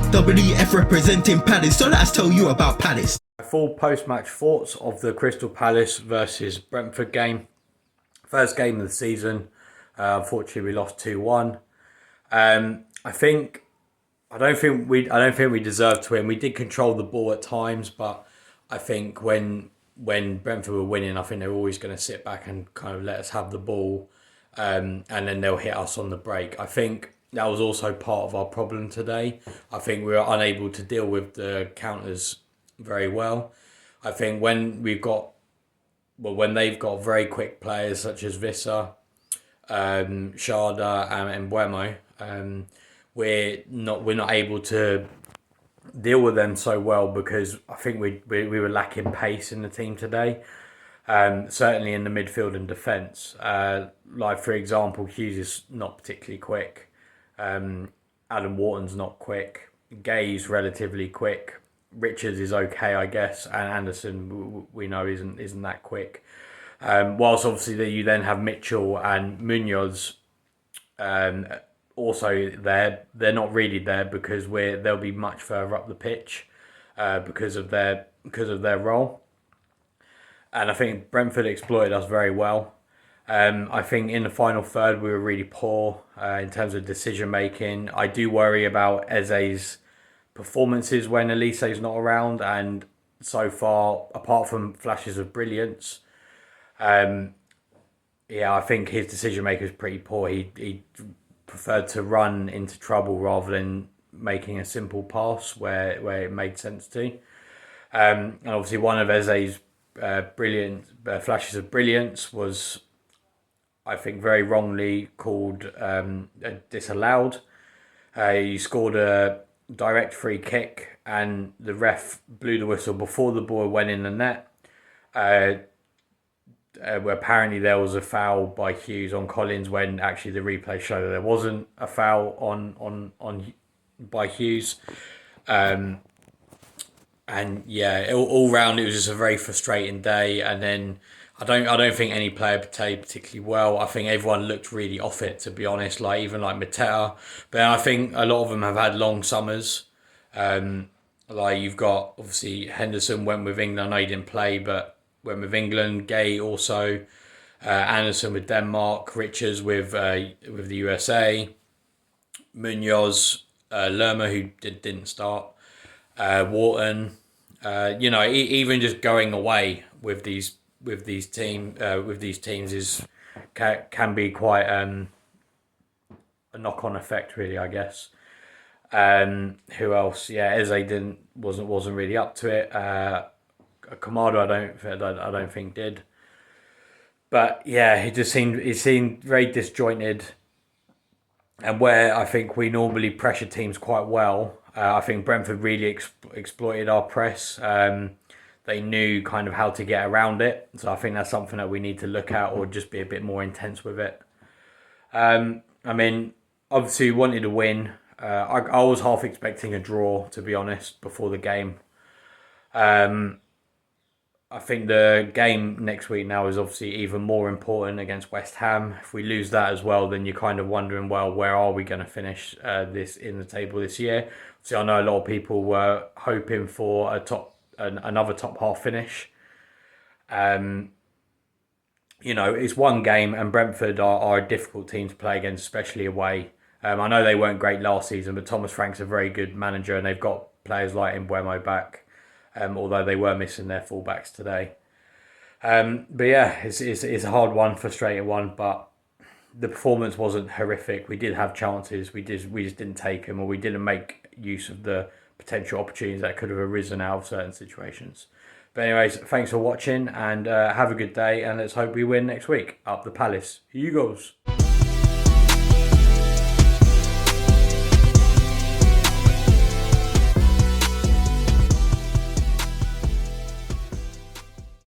WF representing Palace, so let's tell you about Palace. Full post-match thoughts of the Crystal Palace versus Brentford game. First game of the season. Unfortunately, we lost 2-1. I don't think we deserved to win. We did control the ball at times, but I think when Brentford were winning, I think they were always going to sit back and kind of let us have the ball, and then they'll hit us on the break. I think that was also part of our problem today. I think we were unable to deal with the counters very well. I think when they've got very quick players such as Vissa, Sharda and Mbeumo, we're not able to deal with them so well because I think we were lacking pace in the team today. Certainly in the midfield and defence. Like for example, Hughes is not particularly quick. Adam Wharton's not quick. Gay's relatively quick. Richards is okay, I guess, and Anderson we know isn't that quick. Whilst obviously you then have Mitchell and Munoz also there. They're not really there because they'll be much further up the pitch because of their role. And I think Brentford exploited us very well. I think in the final third we were really poor in terms of decision making. I do worry about Eze's performances when Elise's not around, and so far, apart from flashes of brilliance, I think his decision making is pretty poor. He preferred to run into trouble rather than making a simple pass where it made sense to. And obviously one of Eze's brilliant flashes of brilliance was, I think, very wrongly called disallowed. He scored a direct free kick and the ref blew the whistle before the ball went in the net. Where apparently there was a foul by Hughes on Collins when actually the replay showed that there wasn't a foul on by Hughes. And yeah, all round it was just a very frustrating day. And then I don't think any player played particularly well. I think everyone looked really off it, to be honest. Like even like Mateta, but I think a lot of them have had long summers. Like you've got obviously Henderson went with England. I know he didn't play, but went with England. Gay also, Anderson with Denmark, Richards with the USA, Munoz, Lerma who didn't start, Wharton. Even just going away with these teams is can be quite a knock-on effect, really, I guess. Who else? Yeah, Eze wasn't really up to it. Kamado, I don't think did. But yeah, it seemed very disjointed. And where I think we normally pressure teams quite well, I think Brentford really exploited our press. They knew kind of how to get around it. So I think that's something that we need to look at or just be a bit more intense with it. Obviously we wanted to win. I was half expecting a draw, to be honest, before the game. I think the game next week now is obviously even more important against West Ham. If we lose that as well, then you're kind of wondering, well, where are we going to finish this in the table this year? So I know a lot of people were hoping for another top half finish. It's one game, and Brentford are a difficult team to play against, especially away. I know they weren't great last season, but Thomas Frank's a very good manager, and they've got players like Mbeumo back. Although they were missing their fullbacks today. But yeah, it's a hard one, frustrating one, but the performance wasn't horrific. We did have chances, we just didn't take them, or we didn't make use of the potential opportunities that could have arisen out of certain situations. But anyways, thanks for watching, and have a good day, and let's hope we win next week. Up the Palace. Here you goes.